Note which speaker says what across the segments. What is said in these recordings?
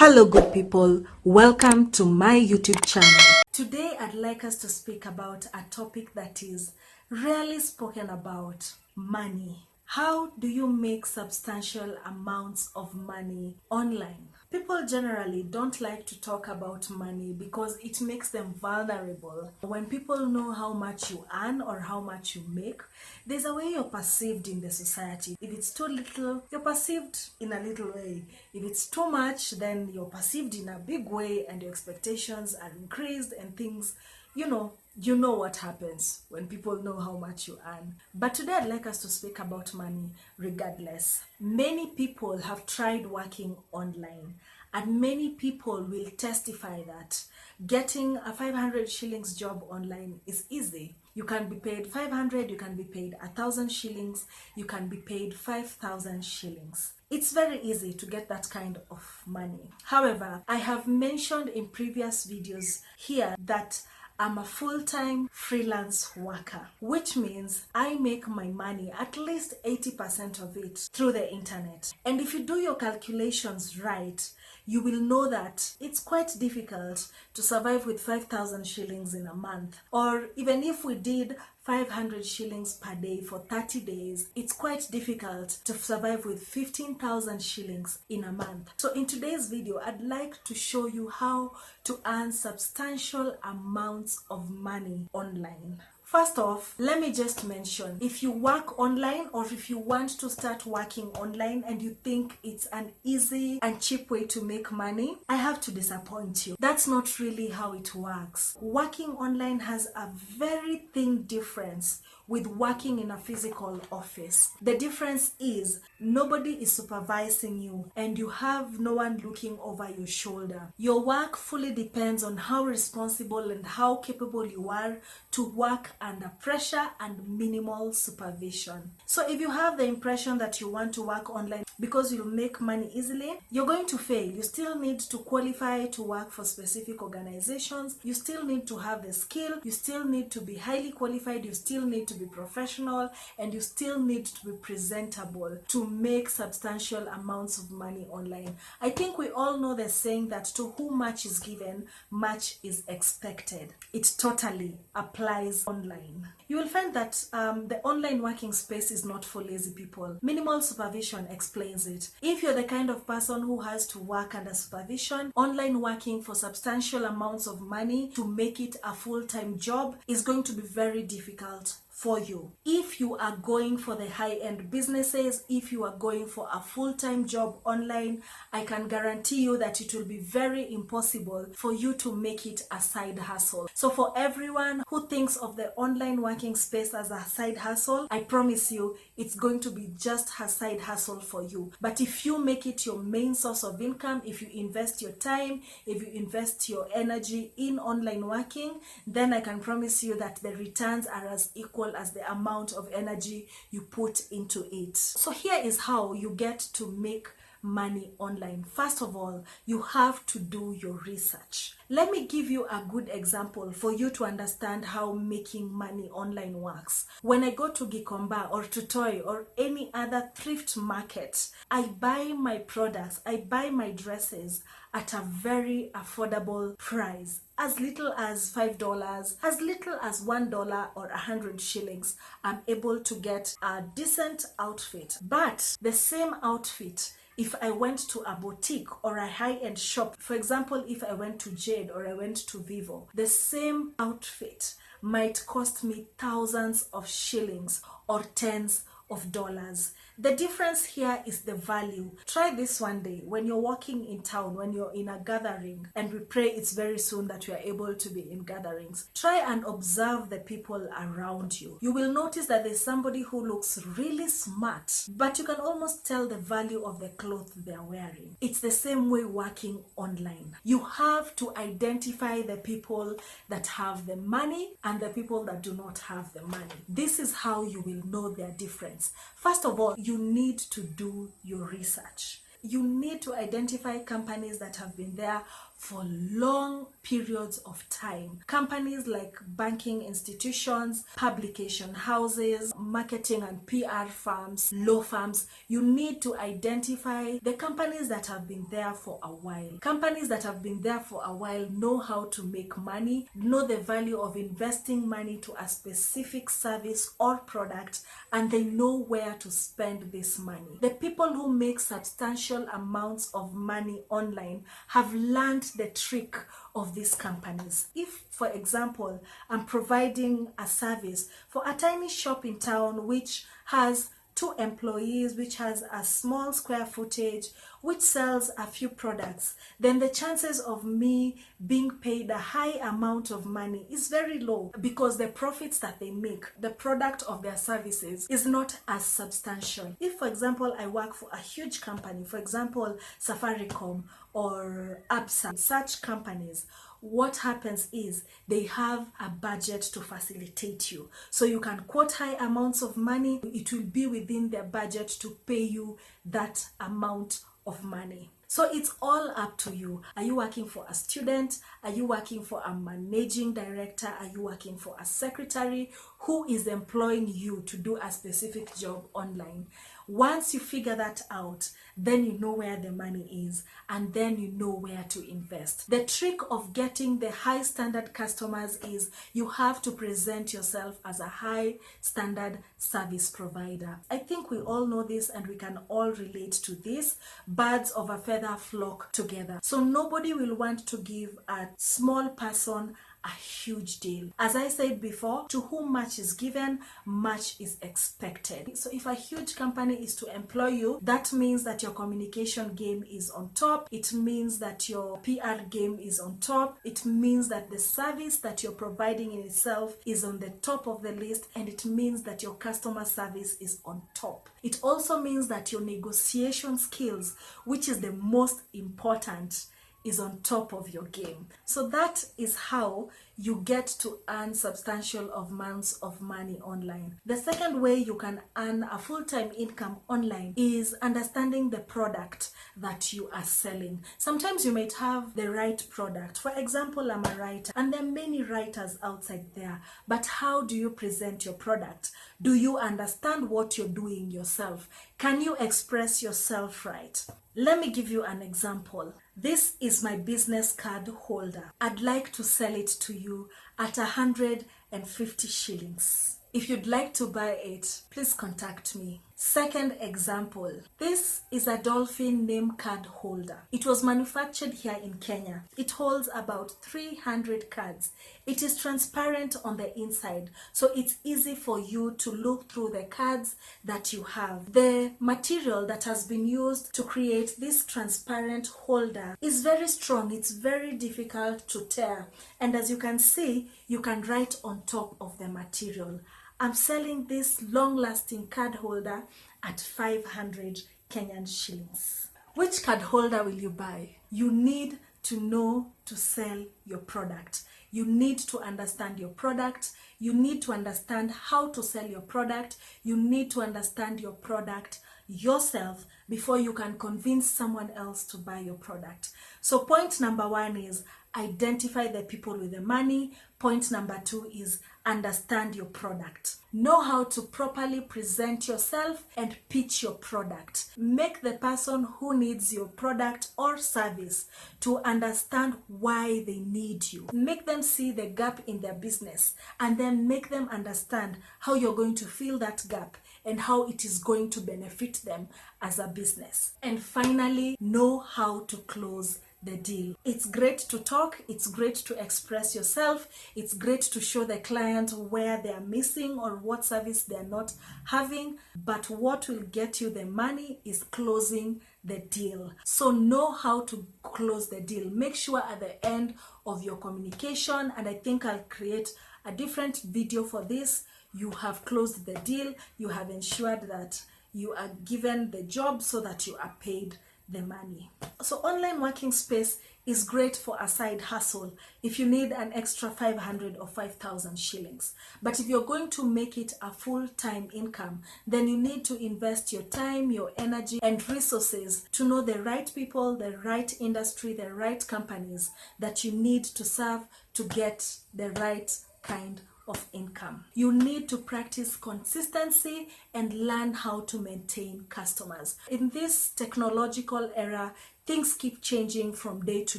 Speaker 1: Hello good people, welcome to my YouTube channel. Today I'd like us to speak about a topic that is rarely spoken about: money. How do you make substantial amounts of money online? People generally don't like to talk about money because it makes them vulnerable. When people know how much you earn or how much you make, there's a way you're perceived in the society. If it's too little, you're perceived in a little way. If it's too much, then you're perceived in a big way and your expectations are increased and things, you know what happens when people know how much you earn. But today I'd like us to speak about money regardless. Many people have tried working online, and many people will testify that getting a 500 shillings job online is easy. You can be paid 500, you can be paid 1,000 shillings, you can be paid 5,000 shillings. It's very easy to get that kind of money. However, I have mentioned in previous videos here that I'm a full-time freelance worker, which means I make my money, at least 80% of it, through the internet. And if you do your calculations right, you will know that it's quite difficult to survive with 5,000 shillings in a month. Or even if we did 500 shillings per day for 30 days, it's quite difficult to survive with 15,000 shillings in a month. So in today's video, I'd like to show you how to earn substantial amounts of money online. First off, let me just mention, if you work online or if you want to start working online and you think it's an easy and cheap way to make money, I have to disappoint you. That's not really how it works. Working online has a very thin difference with working in a physical office. The difference is nobody is supervising you and you have no one looking over your shoulder. Your work fully depends on how responsible and how capable you are to work under pressure and minimal supervision. So if you have the impression that you want to work online because you'll make money easily, you're going to fail. You still need to qualify to work for specific organizations. You still need to have the skill. You still need to be highly qualified. You still need to be professional, and you still need to be presentable to make substantial amounts of money online. I think we all know the saying that to whom much is given, much is expected. It totally applies online. You will find that the online working space is not for lazy people. Minimal supervision explains it. If you're the kind of person who has to work under supervision, online working for substantial amounts of money to make it a full-time job is going to be very difficult for you. If you are going for the high-end businesses, if you are going for a full-time job online, I can guarantee you that it will be very impossible for you to make it a side hustle. So for everyone who thinks of the online working space as a side hustle, I promise you it's going to be just a side hustle for you. But if you make it your main source of income, if you invest your time, if you invest your energy in online working, then I can promise you that the returns are as equal as the amount of energy you put into it. So here is how you get to make money online. First of all, you have to do your research. Let me give you a good example for you to understand how making money online works. When I go to Gikomba or to Toy or any other thrift market, I buy my products, I buy my dresses at a very affordable price. As little as $5, as little as $1 or 100 shillings, I'm able to get a decent outfit. But the same outfit, if I went to a boutique or a high-end shop, for example, if I went to Jade or I went to Vivo, the same outfit might cost me thousands of shillings or tens of dollars. The difference here is the value. Try this one day when you're walking in town, when you're in a gathering, and we pray it's very soon that we are able to be in gatherings. Try and observe the people around you. You will notice that there's somebody who looks really smart, but you can almost tell the value of the clothes they're wearing. It's the same way working online. You have to identify the people that have the money and the people that do not have the money. This is how you will know their difference. First of all, you need to do your research. You need to identify companies that have been there for long periods of time. Companies like banking institutions, publication houses, marketing and PR firms, law firms, you need to identify the companies that have been there for a while. Companies that have been there for a while know how to make money, know the value of investing money to a specific service or product, and they know where to spend this money. The people who make substantial amounts of money online have learned the trick of these companies. If, for example, I'm providing a service for a tiny shop in town which has 2 employees, which has a small square footage, which sells a few products, then the chances of me being paid a high amount of money is very low, because the profits that they make, the product of their services, is not as substantial. If, for example, I work for a huge company, for example, Safaricom or Absa, such companies, what happens is they have a budget to facilitate you. So you can quote high amounts of money. It will be within their budget to pay you that amount of money. So it's all up to you. Are you working for a student? Are you working for a managing director? Are you working for a secretary who is employing you to do a specific job online? Once you figure that out, then you know where the money is, and then you know where to invest. The trick of getting the high standard customers is you have to present yourself as a high standard service provider. I think we all know this and we can all relate to this. Birds of a feather flock together. So nobody will want to give a small person a huge deal. As I said before, to whom much is given, much is expected. So if a huge company is to employ you, that means that your communication game is on top. It means that your PR game is on top. It means that the service that you're providing in itself is on the top of the list, and it means that your customer service is on top. It also means that your negotiation skills, which is the most important, is on top of your game. So that is how you get to earn substantial amounts of money online. The second way you can earn a full-time income online is understanding the product that you are selling. Sometimes you might have the right product. For example, I'm a writer, and there are many writers outside there, but how do you present your product? Do you understand what you're doing yourself? Can you express yourself right? Let me give you an example. This is my business card holder. I'd like to sell it to you at 150 shillings. If you'd like to buy it, please contact me. Second example, this is a dolphin name card holder. It was manufactured here in Kenya. It holds about 300 cards. It is transparent on the inside, so it's easy for you to look through the cards that you have. The material that has been used to create this transparent holder is very strong. It's very difficult to tear, and as you can see, you can write on top of the material. I'm selling this long-lasting card holder at 500 Kenyan shillings. Which card holder will you buy? You need to know to sell your product. You need to understand your product. You need to understand how to sell your product. You need to understand your product yourself before you can convince someone else to buy your product. So point number 1 is identify the people with the money. Point number 2 is understand your product. Know how to properly present yourself and pitch your product. Make the person who needs your product or service to understand why they need you. Make them see the gap in their business, and then make them understand how you're going to fill that gap and how it is going to benefit them as a business. And finally, know how to close the deal. It's great to talk, it's great to express yourself, it's great to show the client where they are missing or what service they are not having, but what will get you the money is closing the deal. So know how to close the deal. Make sure at the end of your communication, and I think I'll create a different video for this, you have closed the deal, you have ensured that you are given the job so that you are paid the money. So online working space is great for a side hustle if you need an extra 500 or 5,000 shillings. But if you're going to make it a full-time income, then you need to invest your time, your energy, and resources to know the right people, the right industry, the right companies that you need to serve to get the right kind of income. You need to practice consistency and learn how to maintain customers. In this technological era, things keep changing from day to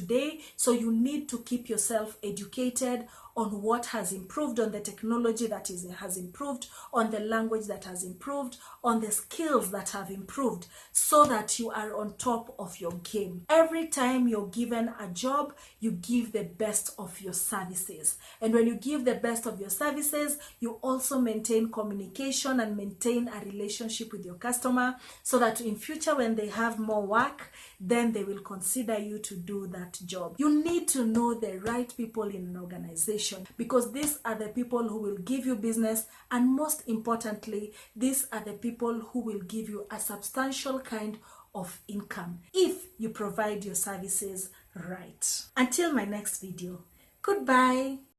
Speaker 1: day, so you need to keep yourself educated on what has improved, on the technology that has improved, on the language that has improved, on the skills that have improved, so that you are on top of your game. Every time you're given a job, you give the best of your services. And when you give the best of your services, you also maintain communication and maintain a relationship with your customer, so that in future when they have more work, then they will consider you to do that job. You need to know the right people in an organization, because these are the people who will give you business, and most importantly, these are the people who will give you a substantial kind of income if you provide your services right. Until my next video, goodbye.